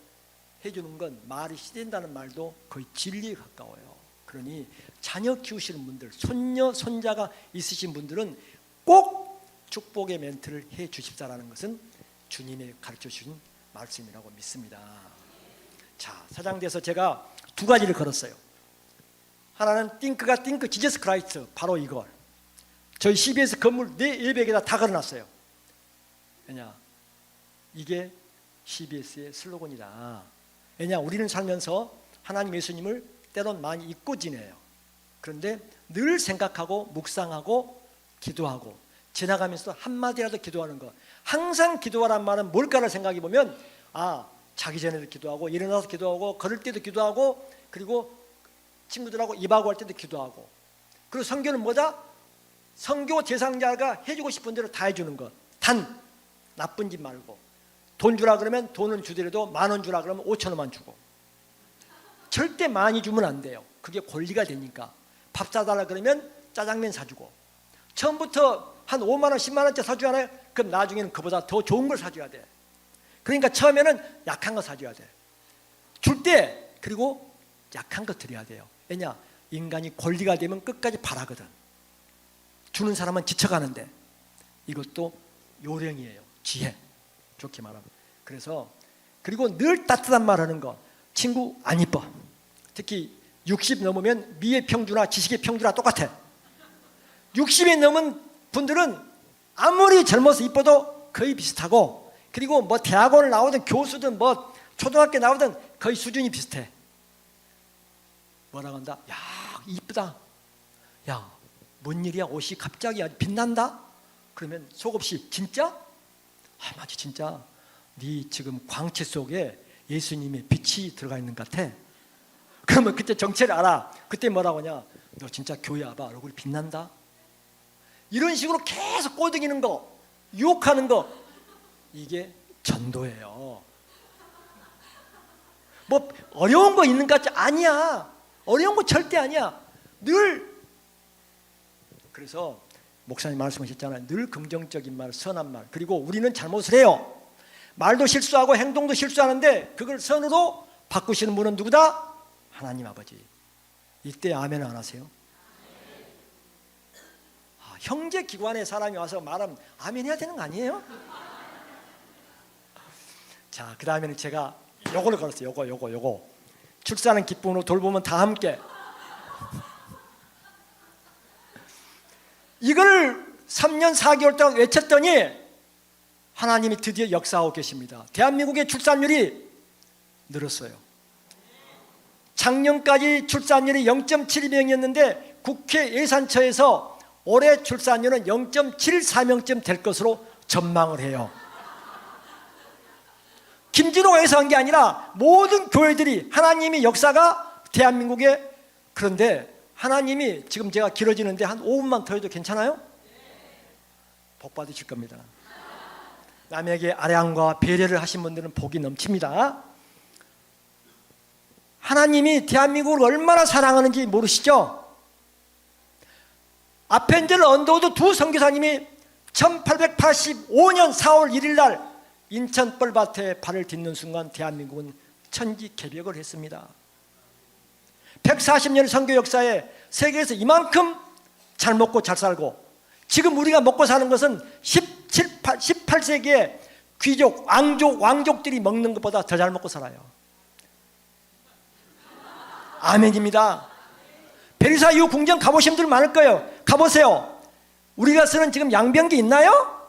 S2: 해주는 건, 말이 시된다는 말도 거의 진리에 가까워요. 그러니 자녀 키우시는 분들, 손녀 손자가 있으신 분들은 꼭 축복의 멘트를 해 주십사라는 것은 주님이 가르쳐 주신 말씀이라고 믿습니다. 자, 사장 돼서 제가 두 가지를 걸었어요. 하나는 띵크 지저스 크라이스트, 바로 이걸 저희 CBS 건물 내 예배에다 다 걸어놨어요. 왜냐? 이게 CBS의 슬로건이다. 왜냐? 우리는 살면서 하나님 예수님을 때론 많이 잊고 지내요. 그런데 늘 생각하고 묵상하고 기도하고 지나가면서 한마디라도 기도하는 거. 항상 기도하란 말은 뭘까를 생각해 보면 자기 전에도 기도하고 일어나서 기도하고 걸을 때도 기도하고 그리고 친구들하고 입하고 할 때도 기도하고 그리고 선교는 뭐다? 선교 대상자가 해주고 싶은 대로 다 해주는 것. 단 나쁜 짓 말고 돈 주라 그러면 돈은 주더라도 10,000원 주라 그러면 5,000원만 주고 절대 많이 주면 안 돼요. 그게 권리가 되니까. 밥 사달라 그러면 짜장면 사주고 처음부터 한 5만 원, 10만 원짜리 사주잖아요. 그럼 나중에는 그보다 더 좋은 걸 사줘야 돼. 그러니까 처음에는 약한 거 사줘야 돼. 줄 때 그리고 약한 거 드려야 돼요. 왜냐? 인간이 권리가 되면 끝까지 바라거든. 주는 사람은 지쳐가는데 이것도 요령이에요. 지혜. 좋게 말하면. 그래서 그리고 늘 따뜻한 말 하는 거. 친구 안 이뻐. 특히 60 넘으면 미의 평준화, 지식의 평준화 똑같아. 60이 넘은 분들은 아무리 젊어서 이뻐도 거의 비슷하고 그리고 뭐 대학원을 나오든 교수든 뭐 초등학교 나오든 거의 수준이 비슷해. 뭐라고 한다? 야 이쁘다. 야 뭔 일이야? 옷이 갑자기 아주 빛난다? 그러면 속없이 진짜? 맞아 진짜 네 지금 광채 속에 예수님의 빛이 들어가 있는 것 같아. 그러면 그때 정체를 알아. 그때 뭐라고 하냐? 너 진짜 교회 와봐. 얼굴이 빛난다. 이런 식으로 계속 꼬드기는 거, 유혹하는 거, 이게 전도예요. 뭐 어려운 거 있는 것 같지? 아니야. 어려운 거 절대 아니야. 늘 그래서 목사님 말씀하셨잖아요. 늘 긍정적인 말, 선한 말. 그리고 우리는 잘못을 해요. 말도 실수하고 행동도 실수하는데 그걸 선으로 바꾸시는 분은 누구다? 하나님 아버지. 이때 아멘 안 하세요? 형제 기관에 사람이 와서 말하면 아멘 해야 되는 거 아니에요? 자, 그 다음에는 제가 요거를 걸었어요. 요거. 출산은 기쁨으로 돌보면 다 함께. 이걸 3년 4개월 동안 외쳤더니 하나님이 드디어 역사하고 계십니다. 대한민국의 출산율이 늘었어요. 작년까지 출산율이 0.72명이었는데 국회 예산처에서 올해 출산율은 0.74명쯤 될 것으로 전망을 해요. 김진호가 해서한 게 아니라 모든 교회들이 하나님의 역사가 대한민국에. 그런데 하나님이 지금 제가 길어지는데 한 5분만 더 해도 괜찮아요? 복 받으실 겁니다. 남에게 아량과 배려를 하신 분들은 복이 넘칩니다. 하나님이 대한민국을 얼마나 사랑하는지 모르시죠? 아펜젤 언더우드 두 선교사님이 1885년 4월 1일 날 인천 뻘밭에 발을 딛는 순간 대한민국은 천지개벽을 했습니다. 140년 선교 역사에 세계에서 이만큼 잘 먹고 잘 살고 지금 우리가 먹고 사는 것은 18세기에 귀족, 왕족들이 먹는 것보다 더 잘 먹고 살아요. 아멘입니다. 베르사 이후 궁전 가보신 분들 많을 거예요. 가보세요. 우리가 쓰는 지금 양변기 있나요?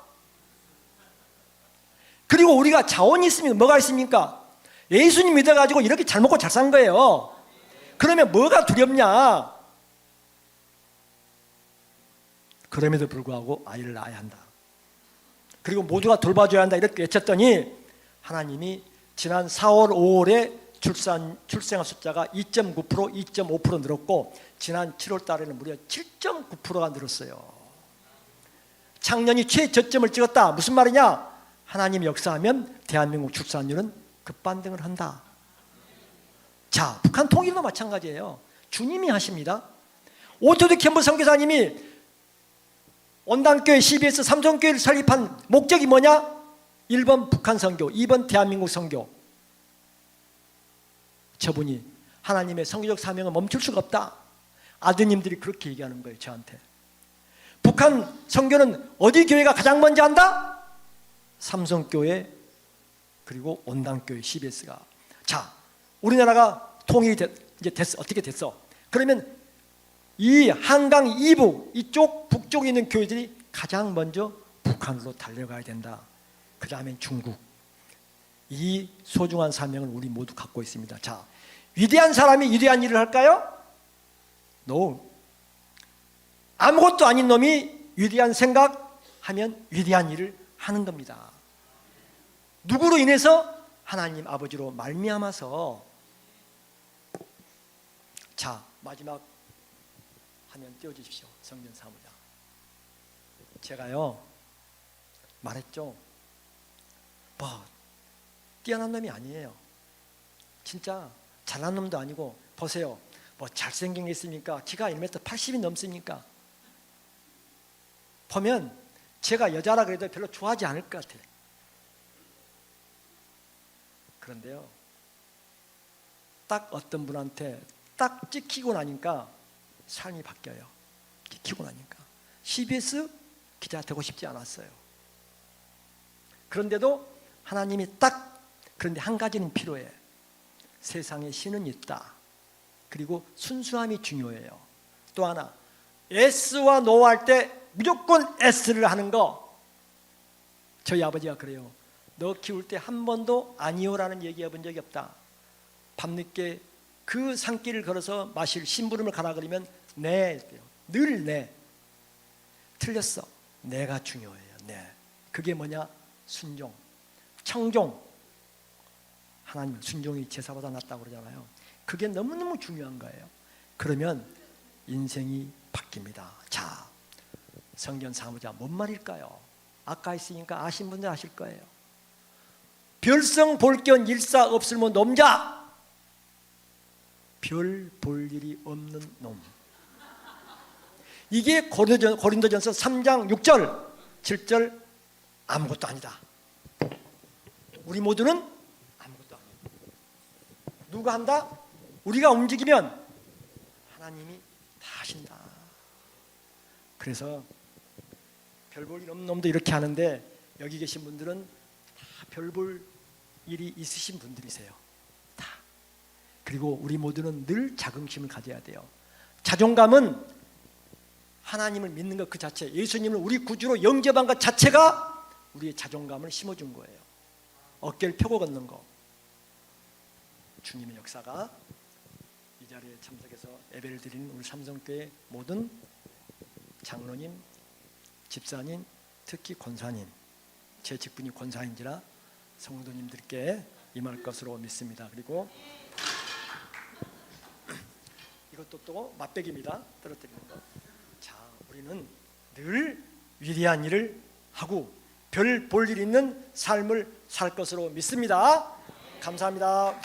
S2: 그리고 우리가 자원이 있으면 뭐가 있습니까? 예수님 믿어가지고 이렇게 잘 먹고 잘 산 거예요. 그러면 뭐가 두렵냐? 그럼에도 불구하고 아이를 낳아야 한다. 그리고 모두가 돌봐줘야 한다 이렇게 외쳤더니 하나님이 지난 4월 5월에 출생아 숫자가 2.9%, 2.5% 늘었고 지난 7월 달에는 무려 7.9%가 늘었어요. 작년이 최저점을 찍었다. 무슨 말이냐? 하나님이 역사하면 대한민국 출산율은 급반등을 한다. 자, 북한 통일도 마찬가지예요. 주님이 하십니다. 오토드 캠프 선교사님이 온당교회, CBS, 삼성교회를 설립한 목적이 뭐냐? 1번 북한 선교, 2번 대한민국 선교. 저분이 하나님의 선교적 사명을 멈출 수가 없다. 아드님들이 그렇게 얘기하는 거예요, 저한테. 북한 선교는 어디 교회가 가장 먼저 한다? 삼성교회 그리고 온당교회, CBS가. 자, 우리나라가 통일이 이제 됐어. 어떻게 됐어? 그러면 이 한강 이북, 이쪽 북쪽에 있는 교회들이 가장 먼저 북한으로 달려가야 된다. 그 다음엔 중국. 이 소중한 사명을 우리 모두 갖고 있습니다. 자, 위대한 사람이 위대한 일을 할까요? No. 아무것도 아닌 놈이 위대한 생각, 하면 위대한 일을 하는 겁니다. 누구로 인해서? 하나님 아버지로 말미암아서. 자, 마지막 화면 띄워주십시오. 성전 사무장. 제가요 말했죠. 뭐 뛰어난 놈이 아니에요. 진짜 잘난 놈도 아니고, 보세요. 뭐 잘생긴 게 있습니까? 키가 1m 80이 넘습니까? 보면 제가 여자라 그래도 별로 좋아하지 않을 것 같아요. 그런데요, 딱 어떤 분한테 딱 찍히고 나니까 삶이 바뀌어요. 찍히고 나니까 CBS 기자 되고 싶지 않았어요. 그런데도 하나님이 딱, 그런데 한 가지는 필요해. 세상에 신은 있다. 그리고 순수함이 중요해요. 또 하나, S와 NO 할 때 무조건 S를 하는 거. 저희 아버지가 그래요. 너 키울 때 한 번도 아니요라는 얘기해 본 적이 없다. 밤늦게 그 산길을 걸어서 마실 심부름을 가라 그러면 네, 늘 네. 틀렸어. 내가 중요해요. 네. 그게 뭐냐? 순종, 청종. 하나님 순종이 제사보다 낫다고 그러잖아요. 그게 너무너무 중요한 거예요. 그러면 인생이 바뀝니다. 자, 성전 사무자 뭔 말일까요? 아까 했으니까 아신 분들 아실 거예요. 별성 볼견 일사 없을모 놈자. 별 볼 일이 없는 놈. 이게 고린도전서 3장 6절 7절 아무것도 아니다. 우리 모두는 아무것도 아니다. 누가 한다? 우리가 움직이면 하나님이 다 하신다. 그래서 별 볼 일 없는 놈도 이렇게 하는데, 여기 계신 분들은 다 별 볼 일이 있으신 분들이세요. 다. 그리고 우리 모두는 늘 자긍심을 가져야 돼요. 자존감은 하나님을 믿는 것 그 자체, 예수님을 우리 구주로 영접한 것 자체가 우리의 자존감을 심어준 거예요. 어깨를 펴고 걷는 거. 주님의 역사가 이 자리에 참석해서 예배를 드리는 우리 삼성교회 모든 장로님, 집사님, 특히 권사님, 제 직분이 권사인지라 성도님들께 임할 것으로 믿습니다. 그리고 이것도 또 맛배기입니다. 떨어뜨리는 거. 자, 우리는 늘 위대한 일을 하고 별 볼 일 있는 삶을 살 것으로 믿습니다. 감사합니다.